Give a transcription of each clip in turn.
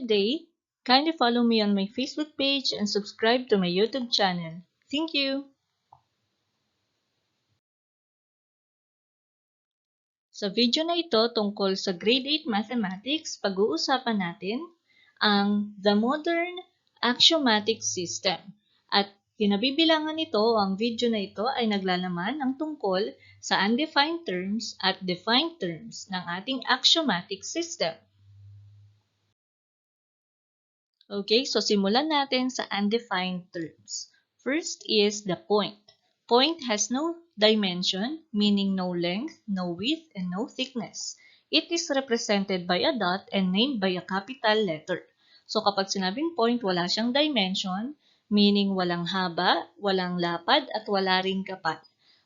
good day. Kindly follow me on my Facebook page and subscribe to my YouTube channel. Thank you! Sa video na ito tungkol sa Grade 8 Mathematics, pag-uusapan natin ang the Modern Axiomatic System. At kinabibilangan nito, ang video na ito ay naglalaman ng tungkol sa undefined terms at defined terms ng ating axiomatic system. Okay, so simulan natin sa undefined terms. First is the point. Point has no dimension, meaning no length, no width, and no thickness. It is represented by a dot and named by a capital letter. So kapag sinabing point, wala siyang dimension, meaning walang haba, walang lapad, at wala ring kapal.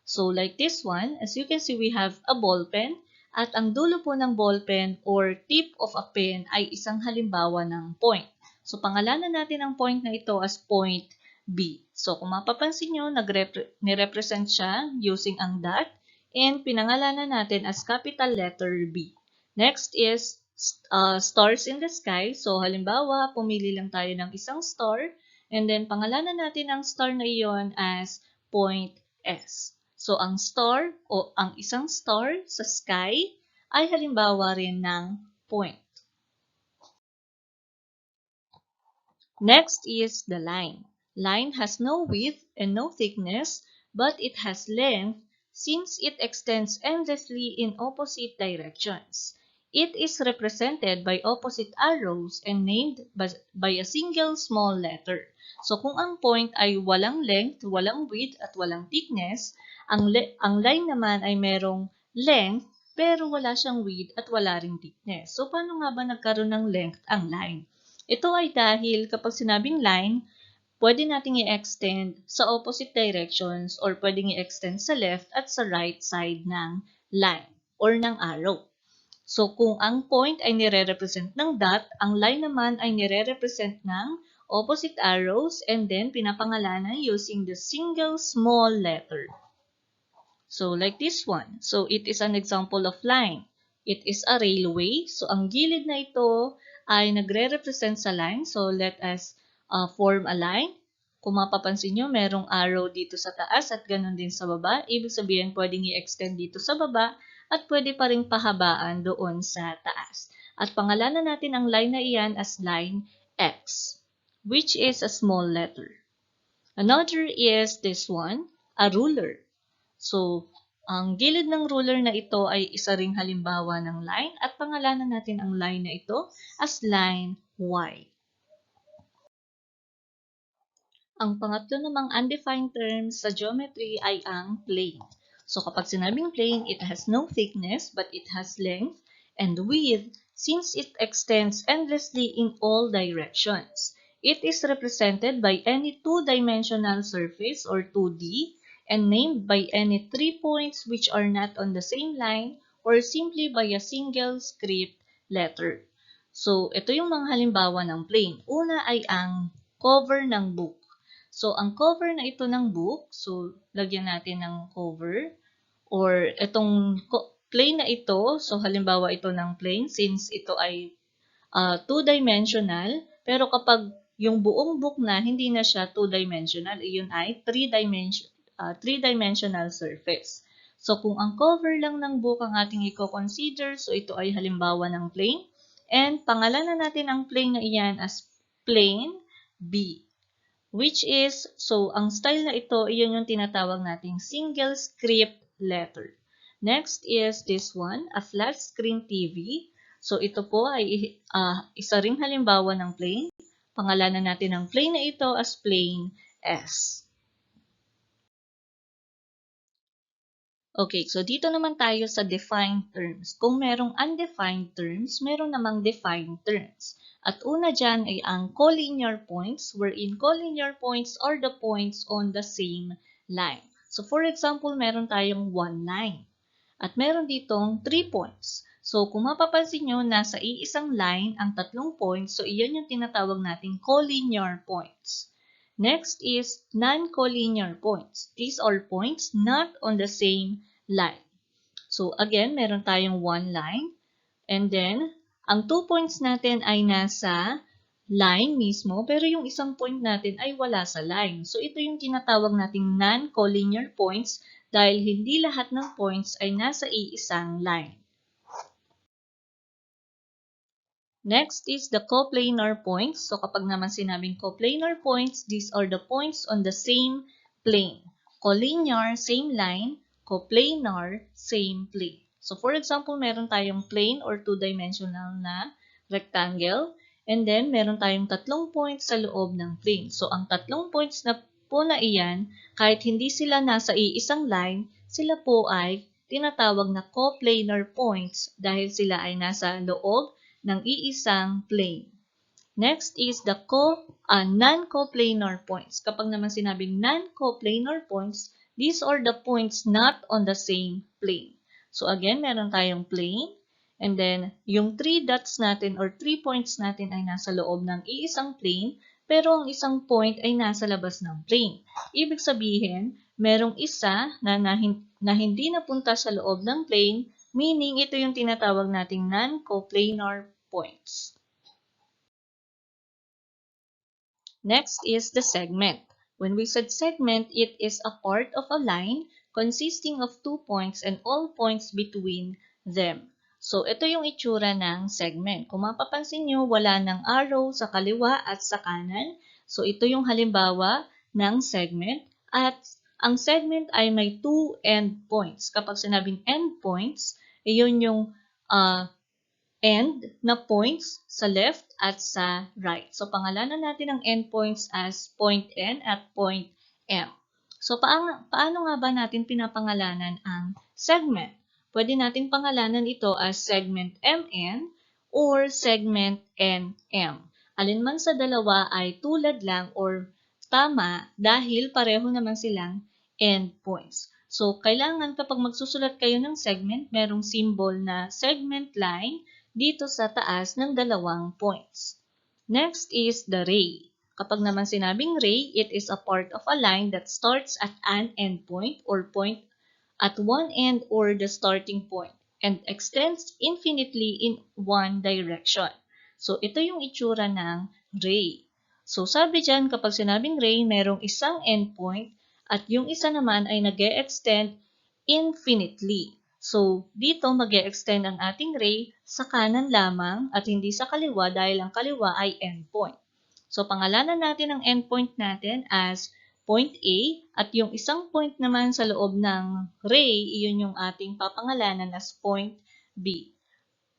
So like this one, as you can see, we have a ball pen, at ang dulo po ng ball pen or tip of a pen ay isang halimbawa ng point. So, pangalanan natin ang point na ito as point B. So, kung mapapansin nyo, nirepresent siya using ang dot and pinangalanan natin as capital letter B. Next is stars in the sky. So, halimbawa, pumili lang tayo ng isang star and then pangalanan natin ang star na iyon as point S. So, ang star o ang isang star sa sky ay halimbawa rin ng point. Next is the line. Line has no width and no thickness, but it has length since it extends endlessly in opposite directions. It is represented by opposite arrows and named by a single small letter. So kung ang point ay walang length, walang width, at walang thickness, ang line naman ay merong length pero wala siyang width at wala ring thickness. So paano nga ba nagkaroon ng length ang line? Ito ay dahil kapag sinabing line, pwede nating i-extend sa opposite directions or pwedeng i-extend sa left at sa right side ng line or ng arrow. So kung ang point ay nire-represent ng dot, ang line naman ay nire-represent ng opposite arrows and then pinapangalanan using the single small letter. So like this one. So it is an example of line. It is a railway. So ang gilid na ito ay nagre-represent sa line. So let us form a line. Kung mapapansin nyo, merong arrow dito sa taas at ganun din sa baba. Ibig sabihin, pwedeng i-extend dito sa baba at pwede pa rin pahabaan doon sa taas. At pangalanan natin ang line na iyan as line X, which is a small letter. Another is this one, a ruler. So, ang gilid ng ruler na ito ay isa ring halimbawa ng line at pangalanan natin ang line na ito as line Y. Ang pangatlo namang undefined term sa geometry ay ang plane. So, kapag sinabing plane, it has no thickness but it has length and width since it extends endlessly in all directions. It is represented by any two-dimensional surface or 2D and named by any 3 points which are not on the same line or simply by a single script letter. So, ito yung mga halimbawa ng plane. Una ay ang cover ng book. So, ang cover na ito ng book, so, lagyan natin ng cover or itong plane na ito, so, halimbawa ito ng plane since ito ay two-dimensional, pero kapag yung buong book na, hindi na siya two-dimensional, iyon ay three-dimensional surface. So, kung ang cover lang ng book ang ating i-consider, so ito ay halimbawa ng plane. And pangalanan natin ang plane na iyan as plane B. Which is, so ang style na ito, iyon yung tinatawag nating single script letter. Next is this one, a flat screen TV. So, ito po ay isa ring halimbawa ng plane. Pangalanan natin ang plane na ito as plane S. Okay, so dito naman tayo sa defined terms. Kung merong undefined terms, meron namang defined terms. At una dyan ay ang collinear points, wherein collinear points are the points on the same line. So for example, meron tayong one line. At meron ditong 3 points. So kung mapapansin nyo, nasa iisang line ang 3 points, so iyan yung tinatawag nating collinear points. Next is non-collinear points. These are points not on the same line. So again, meron tayong one line. And then, ang 2 points natin ay nasa line mismo, pero yung isang point natin ay wala sa line. So, ito yung tinatawag nating non-collinear points dahil hindi lahat ng points ay nasa iisang line. Next is the coplanar points. So, kapag naman sinabing coplanar points, these are the points on the same plane. Collinear, same line. Coplanar, same plane. So, for example, meron tayong plane or two-dimensional na rectangle. And then, meron tayong tatlong points sa loob ng plane. So, ang tatlong points na po na iyan, kahit hindi sila nasa iisang line, sila po ay tinatawag na coplanar points dahil sila ay nasa loob ng iisang plane. Next is the non-coplanar points. Kapag naman sinabing non-coplanar points, these are the points not on the same plane. So again, meron tayong plane, and then yung 3 dots natin or 3 points natin ay nasa loob ng iisang plane, pero ang isang point ay nasa labas ng plane. Ibig sabihin, merong isa na hindi napunta sa loob ng plane, meaning ito yung tinatawag nating non-coplanar points. Next is the segment. When we said segment, it is a part of a line consisting of 2 points and all points between them. So, ito yung itsura ng segment. Kung mapapansin nyo, wala ng arrow sa kaliwa at sa kanan. So, ito yung halimbawa ng segment. At ang segment ay may 2 endpoints. Kapag sinabing endpoints, iyon yung end na points sa left at sa right. So, pangalanan natin ang endpoints as point N at point M. So, paano nga ba natin pinapangalanan ang segment? Pwede natin pangalanan ito as segment MN or segment NM. Alin man sa dalawa ay tulad lang or tama dahil pareho naman silang endpoints. So, kailangan kapag magsusulat kayo ng segment, merong symbol na segment line dito sa taas ng dalawang points. Next is the ray. Kapag naman sinabing ray, it is a part of a line that starts at an endpoint or point at one end or the starting point and extends infinitely in one direction. So, ito yung itsura ng ray. So, sabi dyan, kapag sinabing ray, merong isang endpoint at yung isa naman ay nag-e-extend infinitely. So, dito mag-e-extend ang ating ray sa kanan lamang at hindi sa kaliwa dahil ang kaliwa ay endpoint. So, pangalanan natin ang endpoint natin as point A at yung isang point naman sa loob ng ray, iyon yung ating papangalanan as point B.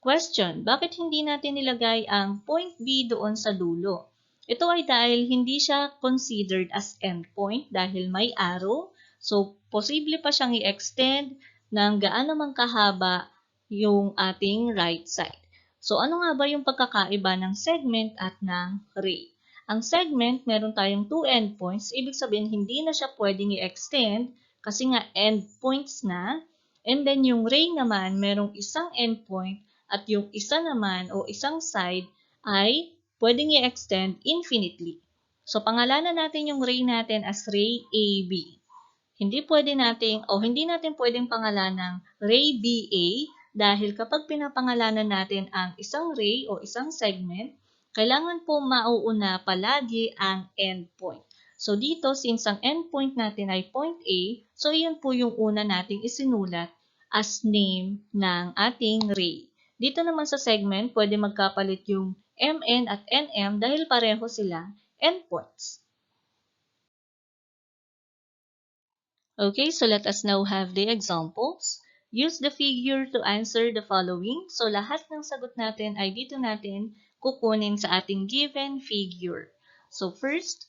Question, bakit hindi natin nilagay ang point B doon sa dulo? Ito ay dahil hindi siya considered as endpoint dahil may arrow. So, posible pa siyang i-extend ng gaano man kahaba yung ating right side. So, ano nga ba yung pagkakaiba ng segment at ng ray? Ang segment, meron tayong 2 endpoints. Ibig sabihin, hindi na siya pwedeng i-extend kasi nga endpoints na. And then, yung ray naman, merong isang endpoint at yung isa naman o isang side ay pwedeng i-extend infinitely. So, pangalanan natin yung ray natin as ray AB. Hindi natin pwedeng pangalanang ray BA dahil kapag pinapangalanan natin ang isang ray o isang segment, kailangan po mauuna palagi ang endpoint. So dito, since ang endpoint natin ay point A, so iyon po yung una nating isinulat as name ng ating ray. Dito naman sa segment, pwede magkapalit yung MN at NM dahil pareho sila endpoints. Okay, so let us now have the examples. Use the figure to answer the following. So lahat ng sagot natin ay dito natin kukunin sa ating given figure. So first,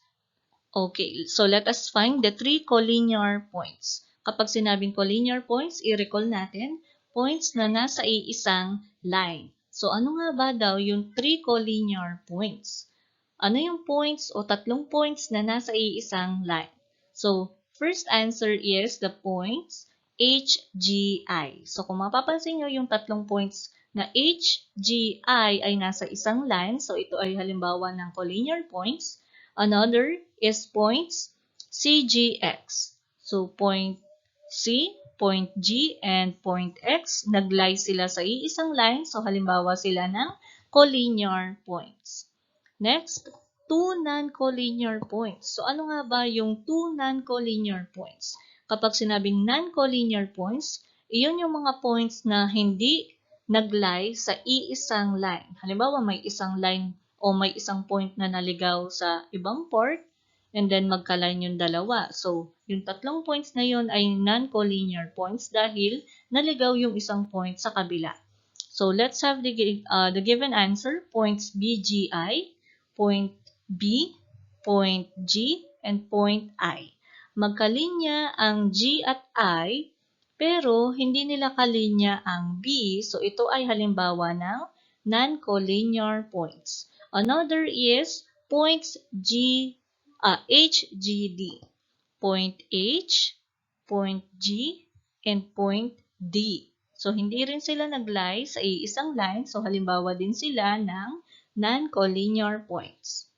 okay, so let us find the 3 collinear points. Kapag sinabing collinear points, i-recall natin points na nasa iisang line. So ano nga ba daw yung 3 collinear points? Ano yung points o tatlong points na nasa iisang line? So, first answer is the points H, G, I. So, kung mapapansin nyo yung tatlong points na H, G, I ay nasa isang line. So, ito ay halimbawa ng collinear points. Another is points C, G, X. So, point C, point G, and point X, naglay sila sa iisang line. So, halimbawa sila ng collinear points. Next, two non-collinear points. So ano nga ba yung two non-collinear points? Kapag sinabing non-collinear points, iyon yung mga points na hindi nag-lie sa iisang line. Halimbawa, may isang line o may isang point na naligaw sa ibang part, and then magka-line yung dalawa. So, yung tatlong points na yun ay non-collinear points dahil naligaw yung isang point sa kabila. So, let's have the given answer, points BGI, point B, point G, and point I. Magkalinya ang G at I, pero hindi nila kalinya ang B, so ito ay halimbawa ng non-collinear points. Another is points HGD. Point H, point G, and point D. So, hindi rin sila nag-lie sa iisang line. So, halimbawa din sila ng non-collinear points.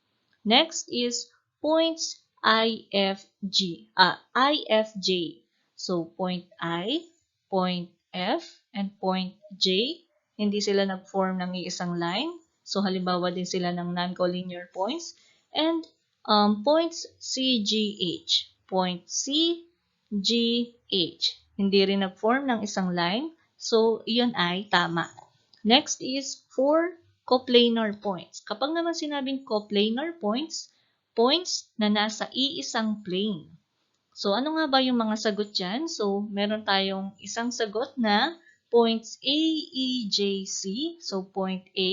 Next is points IFJ. So, point I, point F, and point J. Hindi sila nag-form ng iisang line. So, halimbawa din sila ng non-collinear points. And points CGH. Point CGH. Hindi rin nag-form ng isang line. So, iyon ay tama. Next is 4 coplanar points. Kapag naman sinabing coplanar points, points na nasa iisang plane. So, ano nga ba yung mga sagot dyan? So, meron tayong isang sagot na points A, E, J, C. So, point A,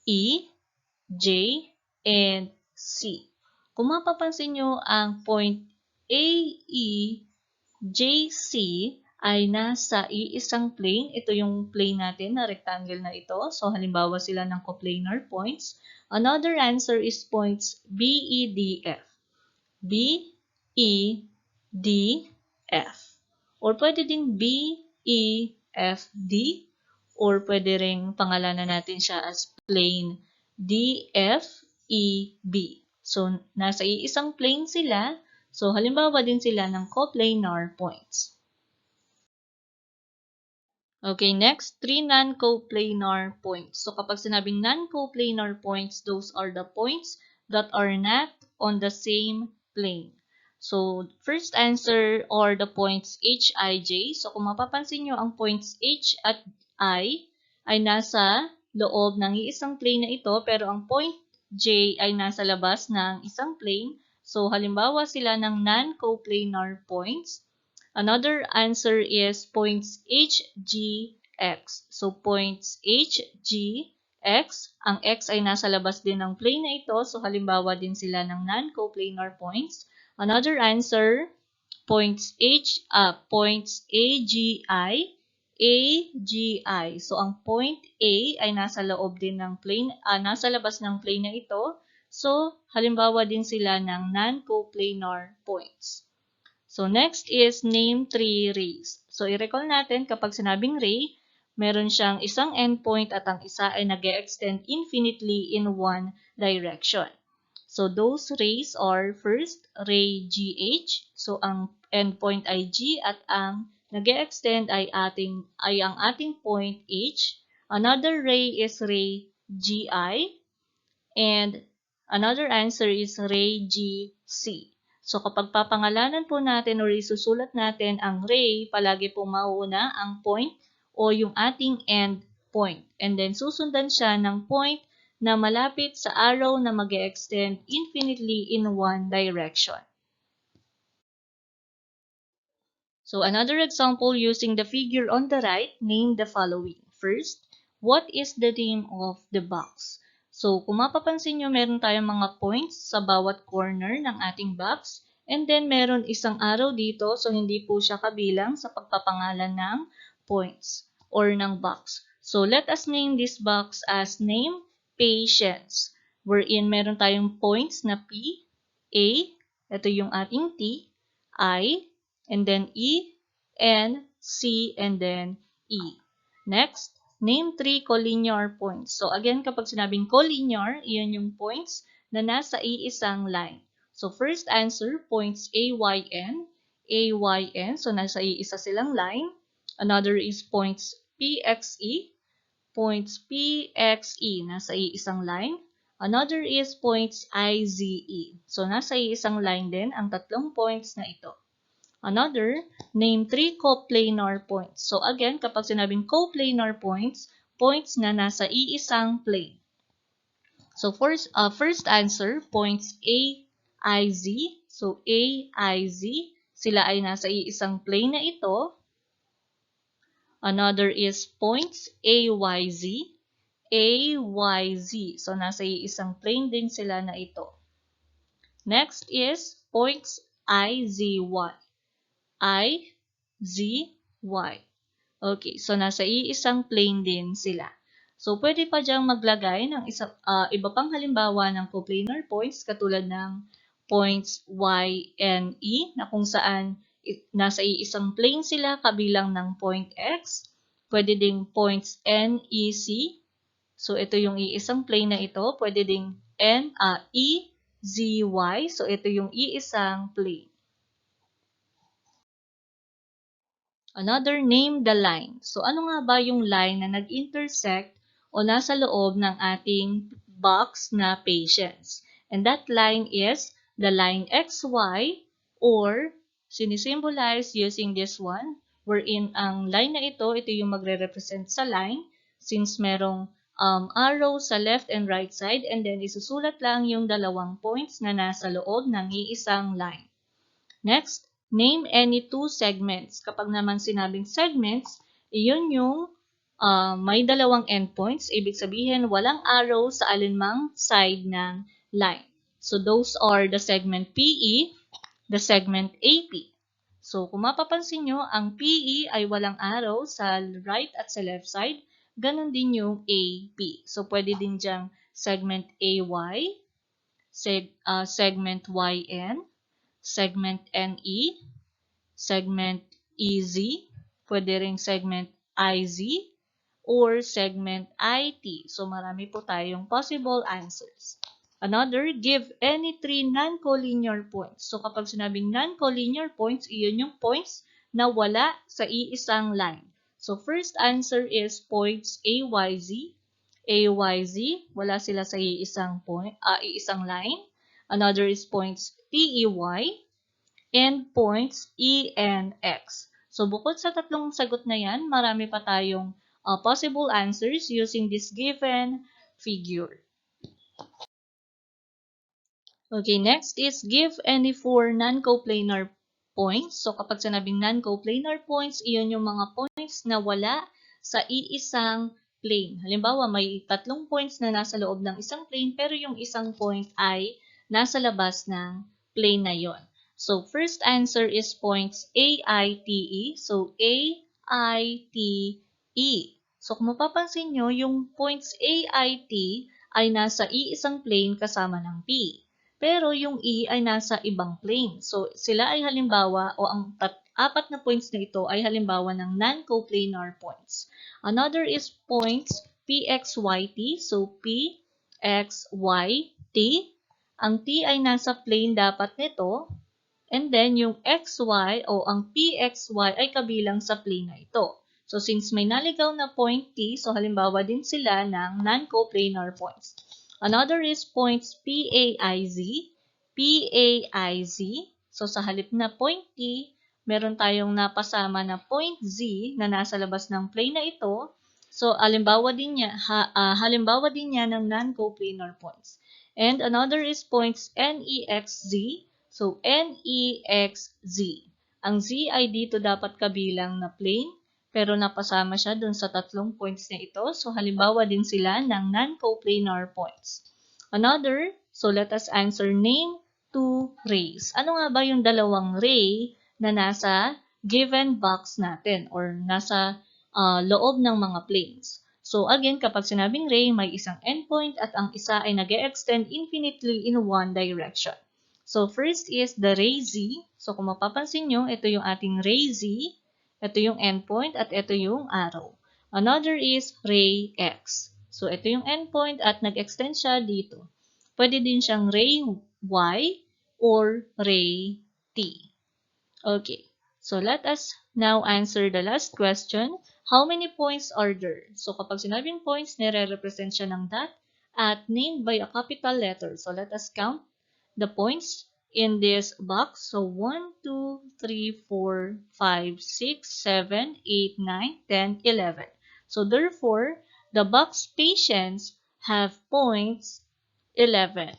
E, J, and C. Kung mapapansin nyo, ang point A, E, J, C ay nasa iisang plane. Ito yung plane natin na rectangle na ito. So, halimbawa sila ng coplanar points. Another answer is points B, E, D, F. B, E, D, F. Or pwede ding B, E, F, D. Or pwede ring pangalanan natin siya as plane D, F, E, B. So, nasa iisang plane sila. So, halimbawa din sila ng coplanar points. Okay, next, 3 non-coplanar points. So, kapag sinabing non-coplanar points, those are the points that are not on the same plane. So, first answer are the points H, I, J. So, kung mapapansin nyo, ang points H at I ay nasa loob ng iisang plane na ito, pero ang point J ay nasa labas ng isang plane. So, halimbawa sila ng non-coplanar points. Another answer is points H, G, X. So, points H, G, X. Ang X ay nasa labas din ng plane na ito. So, halimbawa din sila ng non-coplanar points. Another answer, points points A, G, I, A, G, I. So, ang point A ay nasa loob din ng plane, nasa labas ng plane na ito. So, halimbawa din sila ng non-coplanar points. So, next is name 3 rays. So, i-recall natin kapag sinabing ray, meron siyang isang endpoint at ang isa ay nag-e-extend infinitely in one direction. So, those rays are first, ray GH. So, ang endpoint ay G at ang nag-e-extend ay ang ating point H. Another ray is ray GI. And another answer is ray GC. So, kapag papangalanan po natin or isusulat natin ang ray, palagi pong mauuna ang point o yung ating end point. And then, susundan siya ng point na malapit sa arrow na mag-extend infinitely in one direction. So, another example using the figure on the right, name the following. First, what is the name of the box? So, kung mapapansin nyo, meron tayong mga points sa bawat corner ng ating box. And then, meron isang arrow dito. So, hindi po siya kabilang sa pagpapangalan ng points or ng box. So, let us name this box as name patience. Wherein meron tayong points na P, A, ito yung ating T, I, and then E, N, C, and then E. Next, name 3 collinear points. So again, kapag sinabing collinear, iyan yung points na nasa iisang line. So first answer, points A, Y, N. A, Y, N. So nasa iisa silang line. Another is points P, X, E. Points P, X, E. Nasa iisang line. Another is points I, Z, E. So, nasa isang line din ang tatlong points na ito. Another, name 3 coplanar points. So, again, kapag sinabing coplanar points, points na nasa iisang plane. So, first answer, points A, I, Z. So, A, I, Z. Sila ay nasa iisang plane na ito. Another is points A, Y, Z. A, Y, Z. So, nasa iisang plane din sila na ito. Next is points I, Z, Y. I, Z, Y. Okay, so nasa iisang plane din sila. So, pwede pa diyang maglagay ng iba pang halimbawa ng coplanar points katulad ng points Y and E na kung saan nasa iisang plane sila kabilang ng point X. Pwede ding points N, E, C. So, ito yung iisang plane na ito. Pwede ding E, Z, Y. So, ito yung iisang plane. Another, name the line. So, ano nga ba yung line na nag-intersect o nasa loob ng ating box na patience? And that line is the line XY or sinisimbolize using this one wherein ang line na ito yung magre-represent sa line since merong arrow sa left and right side and then isusulat lang yung dalawang points na nasa loob ng iisang line. Next, name any two segments. Kapag naman sinabing segments, iyon yung may dalawang endpoints. Ibig sabihin, walang arrow sa alinmang side ng line. So, those are the segment PE, the segment AP. So, kung mapapansin nyo, ang PE ay walang arrow sa right at sa left side. Ganon din yung AP. So, pwede din dyang segment AY, segment YN, segment NE, segment EZ, pwede ring segment IZ, or segment IT. So, marami po tayong possible answers. Another, give any three non-collinear points. So, kapag sinabing non-collinear points, iyon yung points na wala sa iisang line. So, first answer is points AYZ. AYZ, wala sila sa iisang line. Another is points TEY and points ENX. So, bukod sa tatlong sagot na yan, marami pa tayong possible answers using this given figure. Okay, next is give any four non-coplanar points. So, kapag sinabing non-coplanar points, iyon yung mga points na wala sa iisang plane. Halimbawa, may tatlong points na nasa loob ng isang plane, pero yung isang point ay nasa labas ng plane na yon. So, first answer is points AITE. So, AITE. So, kung mapapansin nyo, yung points AIT ay nasa iisang plane kasama ng P. Pero yung E ay nasa ibang plane. So, sila ay halimbawa o ang apat na points na ito ay halimbawa ng non-coplanar points. Another is points PXYT. So, PXYT. Ang T ay nasa plane dapat nito. And then, yung XY o ang PXY ay kabilang sa plane na ito. So, since may naligaw na point T, so halimbawa din sila ng non-coplanar points. Another is points PAIZ. PAIZ. So, sa halip na point T, meron tayong napasama na point Z na nasa labas ng plane na ito. So, halimbawa din niya ng non-coplanar points. And another is points NEXZ. So, NEXZ. Ang Z ay dito dapat kabilang na plane, pero napasama siya dun sa tatlong points na ito. So, halimbawa din sila ng non-coplanar points. Another, so let us answer name two rays. Ano nga ba yung dalawang ray na nasa given box natin or nasa loob ng mga planes? So, again, kapag sinabing ray, may isang endpoint at ang isa ay nag-e-extend infinitely in one direction. So, first is the ray Z. So, kung mapapansin nyo, ito yung ating ray Z. Ito yung endpoint at ito yung arrow. Another is ray X. So, ito yung endpoint at nag-extend siya dito. Pwede din siyang ray Y or ray T. Okay. So, let us now answer the last question. How many points are there? So, kapag sinabing points, nire-represent siya ng dot named by a capital letter. So let us count the points in this box. So 1, 2, 3, 4, 5, 6, 7, 8, 9, 10, 11. So therefore, the box patients have points 11.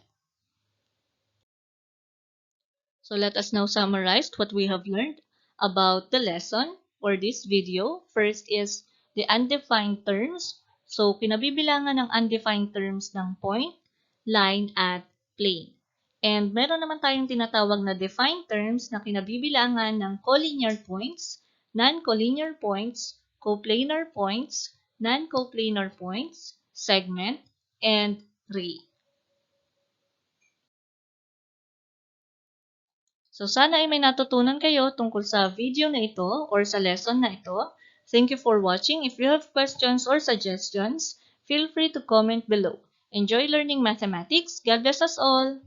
So let us now summarize what we have learned about the lesson for this video. First is the undefined terms. So kinabibilangan ng undefined terms ng point, line, at plane. And meron naman tayong tinatawag na defined terms na kinabibilangan ng collinear points, non-collinear points, coplanar points, non-coplanar points, segment, and ray. So sana ay may natutunan kayo tungkol sa video na ito or sa lesson na ito. Thank you for watching. If you have questions or suggestions, feel free to comment below. Enjoy learning mathematics. God bless us all!